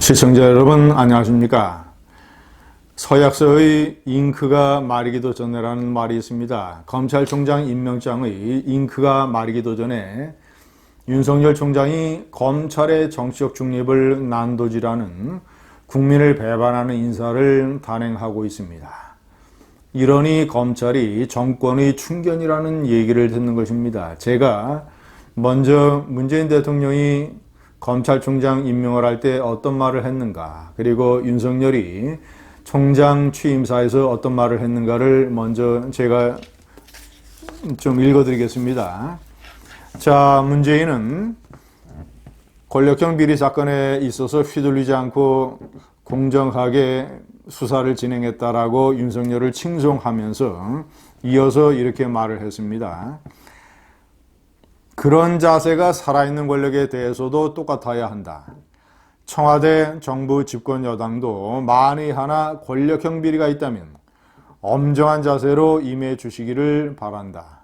시청자 여러분 안녕하십니까? 서약서의 잉크가 마르기도 전에라는 말이 있습니다. 검찰총장 임명장의 잉크가 마르기도 전에 윤석열 총장이 검찰의 정치적 중립을 난도질하는 국민을 배반하는 인사를 단행하고 있습니다. 이러니 검찰이 정권의 충견이라는 얘기를 듣는 것입니다. 제가 먼저 문재인 대통령이 검찰총장 임명을 할 때 어떤 말을 했는가, 그리고 윤석열이 총장 취임사에서 어떤 말을 했는가를 먼저 제가 좀 읽어드리겠습니다. 자, 문재인은 권력형 비리 사건에 있어서 휘둘리지 않고 공정하게 수사를 진행했다라고 윤석열을 칭송하면서 이어서 이렇게 말을 했습니다. 그런 자세가 살아있는 권력에 대해서도 똑같아야 한다. 청와대, 정부, 집권 여당도 만에 하나 권력형 비리가 있다면 엄정한 자세로 임해 주시기를 바란다.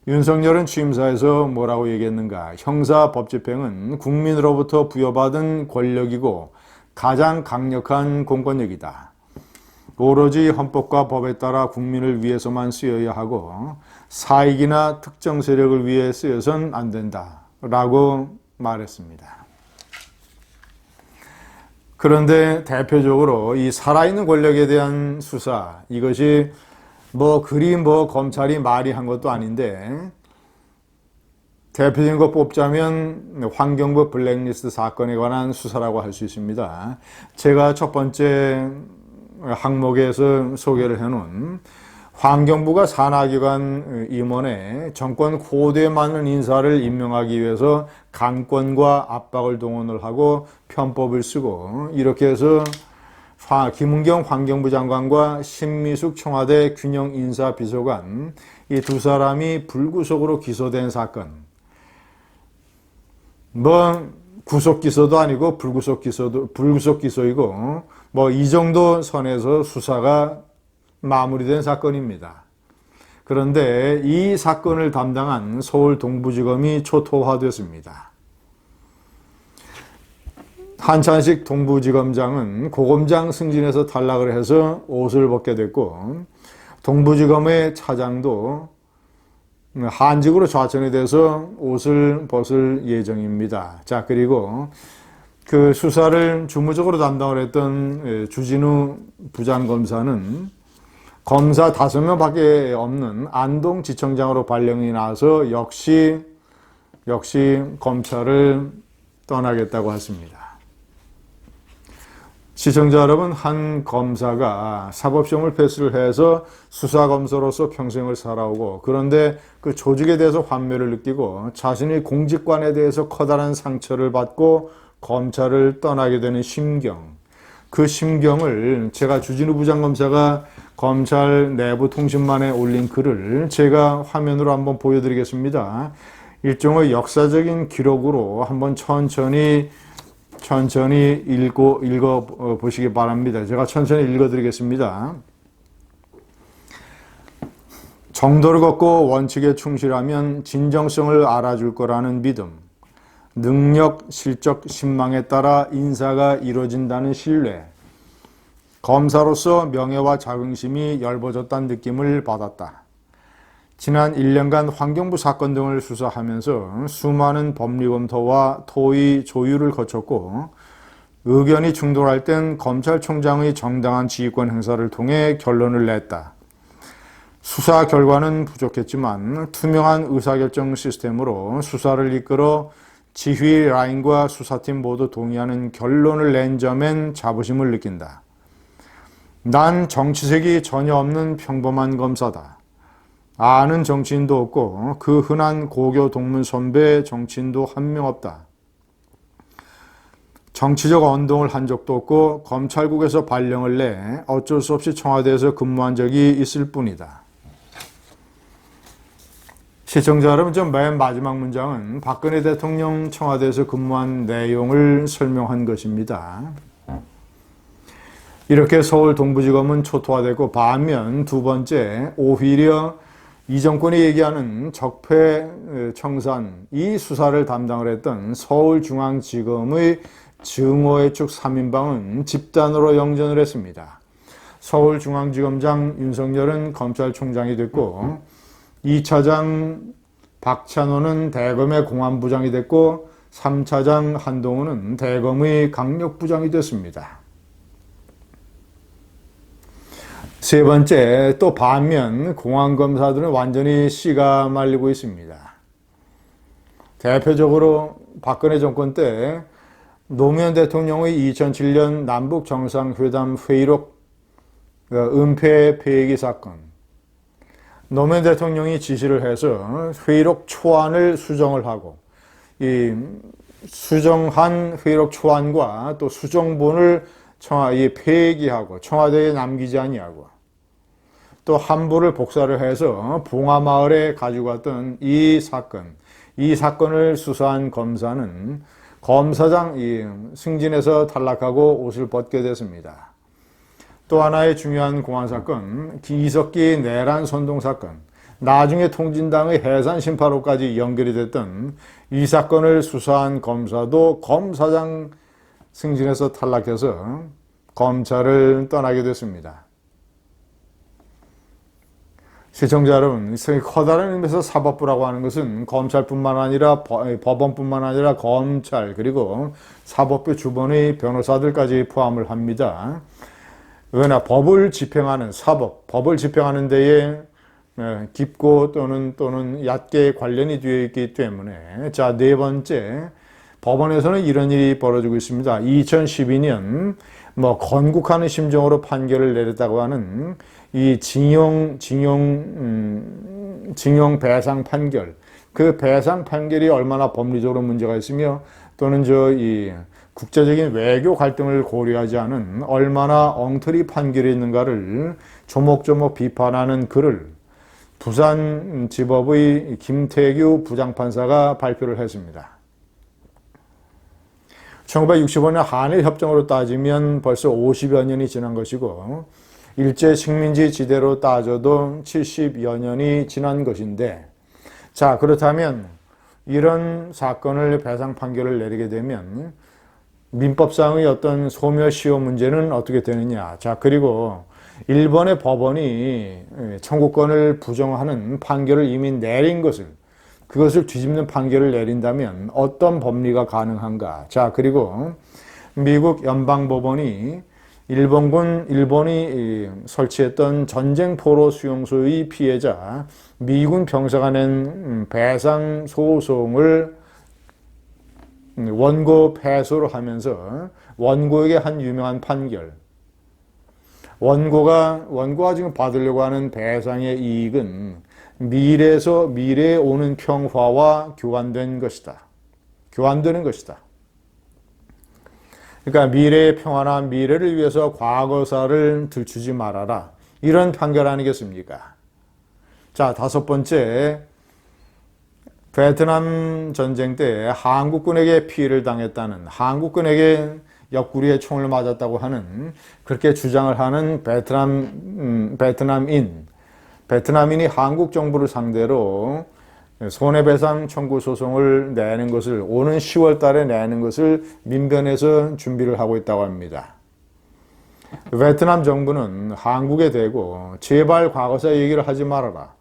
윤석열은 취임사에서 뭐라고 얘기했는가? 형사법집행은 국민으로부터 부여받은 권력이고 가장 강력한 공권력이다. 오로지 헌법과 법에 따라 국민을 위해서만 쓰여야 하고 사익이나 특정 세력을 위해 쓰여선 안 된다 라고 말했습니다. 그런데 대표적으로 이 살아있는 권력에 대한 수사, 이것이 검찰이 말이 한 것도 아닌데 대표적인 것 뽑자면 환경부 블랙리스트 사건에 관한 수사라고 할 수 있습니다. 제가 첫 번째 항목에서 소개를 해놓은 환경부가 산하기관 임원에 정권 고도에 맞는 인사를 임명하기 위해서 강권과 압박을 동원을 하고 편법을 쓰고, 이렇게 해서 김은경 환경부 장관과 신미숙 청와대 균형인사비서관, 이 두 사람이 불구속으로 기소된 사건. 구속 기소도 아니고 불구속 기소이고 이 정도 선에서 수사가 마무리된 사건입니다. 그런데 이 사건을 담당한 서울 동부지검이 초토화됐습니다. 한찬식 동부지검장은 고검장 승진해서 탈락을 해서 옷을 벗게 됐고, 동부지검의 차장도 한직으로 좌천이 돼서 옷을 벗을 예정입니다. 자, 그리고 그 수사를 주무적으로 담당을 했던 주진우 부장검사는 검사 5명밖에 없는 안동지청장으로 발령이 나서 역시 검찰을 떠나겠다고 했습니다. 시청자 여러분, 한 검사가 사법시험을 패스를 해서 수사검사로서 평생을 살아오고, 그런데 그 조직에 대해서 환멸을 느끼고 자신의 공직관에 대해서 커다란 상처를 받고 검찰을 떠나게 되는 심경, 그 심경을 제가 주진우 부장검사가 검찰 내부 통신만에 올린 글을 제가 화면으로 한번 보여드리겠습니다. 일종의 역사적인 기록으로 한번 천천히 읽어 보시기 바랍니다. 제가 천천히 읽어드리겠습니다. 정도를 걷고 원칙에 충실하면 진정성을 알아줄 거라는 믿음, 능력, 실적, 신망에 따라 인사가 이루어진다는 신뢰, 검사로서 명예와 자긍심이 엷어졌다는 느낌을 받았다. 지난 1년간 환경부 사건 등을 수사하면서 수많은 법리검토와 토의 조율을 거쳤고, 의견이 충돌할 땐 검찰총장의 정당한 지휘권 행사를 통해 결론을 냈다. 수사 결과는 부족했지만 투명한 의사결정 시스템으로 수사를 이끌어 지휘 라인과 수사팀 모두 동의하는 결론을 낸 점엔 자부심을 느낀다. 난 정치색이 전혀 없는 평범한 검사다. 아는 정치인도 없고 그 흔한 고교 동문 선배 정치인도 한 명 없다. 정치적 언동을 한 적도 없고 검찰국에서 발령을 내 어쩔 수 없이 청와대에서 근무한 적이 있을 뿐이다. 시청자 여러분, 맨 마지막 문장은 박근혜 대통령 청와대에서 근무한 내용을 설명한 것입니다. 이렇게 서울 동부지검은 초토화되고, 반면 두 번째, 오히려 이 정권이 얘기하는 적폐청산 이 수사를 담당을 했던 서울중앙지검의 증오의 축 3인방은 집단으로 영전을 했습니다. 서울중앙지검장 윤석열은 검찰총장이 됐고 2차장 박찬호는 대검의 공안부장이 됐고 3차장 한동훈은 대검의 강력부장이 됐습니다. 세 번째, 또 반면 공안검사들은 완전히 씨가 말리고 있습니다. 대표적으로 박근혜 정권 때 노무현 대통령의 2007년 남북 정상회담 회의록 은폐 폐기 사건. 노무현 대통령이 지시를 해서 회의록 초안을 수정을 하고 이 수정한 회의록 초안과 또 수정본을 폐기하고 청와대에 남기지 아니하고 또 함부를 복사를 해서 봉화마을에 가지고 갔던 이 사건을 수사한 검사는 검사장 승진에서 탈락하고 옷을 벗게 됐습니다. 또 하나의 중요한 공안사건, 이석기 내란 선동 사건, 나중에 통진당의 해산 심파로까지 연결이 됐던 이 사건을 수사한 검사도 검사장 승진에서 탈락해서 검찰을 떠나게 됐습니다. 시청자 여러분, 커다란 의미에서 사법부라고 하는 것은 검찰뿐만 아니라 법원뿐만 아니라 검찰 그리고 사법부 주변의 변호사들까지 포함을 합니다. 왜냐 법을 집행하는 법을 집행하는 데에 깊고 또는 얕게 관련이 되어 있기 때문에 자, 네 번째, 법원에서는 이런 일이 벌어지고 있습니다. 2012년 건국하는 심정으로 판결을 내렸다고 하는 이 징용 배상 판결, 그 배상 판결이 얼마나 법리적으로 문제가 있으며 또는 이 국제적인 외교 갈등을 고려하지 않은 얼마나 엉터리 판결이 있는가를 조목조목 비판하는 글을 부산지법의 김태규 부장판사가 발표를 했습니다. 1965년 한일협정으로 따지면 벌써 50여 년이 지난 것이고 일제 식민지 지대로 따져도 70여 년이 지난 것인데 자, 그렇다면 이런 사건을 배상 판결을 내리게 되면 민법상의 어떤 소멸시효 문제는 어떻게 되느냐. 자, 그리고 일본의 법원이 청구권을 부정하는 판결을 이미 내린 그것을 뒤집는 판결을 내린다면 어떤 법리가 가능한가. 자, 그리고 미국 연방법원이 일본이 설치했던 전쟁포로 수용소의 피해자 미군 병사가 낸 배상 소송을 원고 패소를 하면서 원고에게 한 유명한 판결, 원고가 지금 받으려고 하는 배상의 이익은 미래에 오는 평화와 교환되는 것이다. 그러니까 미래의 평화나 미래를 위해서 과거사를 들추지 말아라. 이런 판결 아니겠습니까? 자, 다섯 번째, 베트남 전쟁 때 한국군에게 피해를 당했다는, 한국군에게 옆구리에 총을 맞았다고 하는, 그렇게 주장을 하는 베트남인이 한국 정부를 상대로 손해배상 청구 소송을 내는 것을 오는 10월 달에 내는 것을 민변에서 준비를 하고 있다고 합니다. 베트남 정부는 한국에 대고 제발 과거사 얘기를 하지 말아라.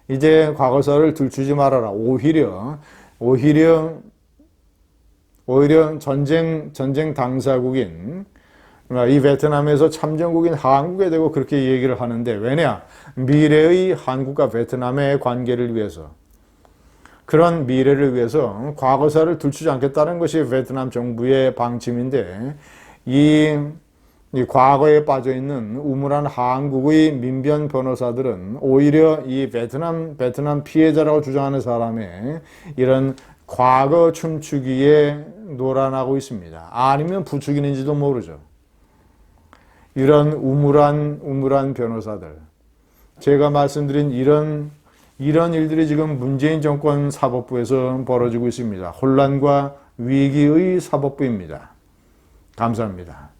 이제 과거사를 들추지 말아라. 오히려 전쟁 당사국인 이 베트남에서 참전국인 한국에 대고 그렇게 얘기를 하는데 왜냐? 미래의 한국과 베트남의 관계를 위해서 그런 미래를 위해서 과거사를 들추지 않겠다는 것이 베트남 정부의 방침인데 이 과거에 빠져있는 우물한 한국의 민변 변호사들은 오히려 이 베트남 피해자라고 주장하는 사람의 이런 과거 춤추기에 놀아나고 있습니다. 아니면 부추기는지도 모르죠. 이런 우물한 변호사들. 제가 말씀드린 이런 일들이 지금 문재인 정권 사법부에서 벌어지고 있습니다. 혼란과 위기의 사법부입니다. 감사합니다.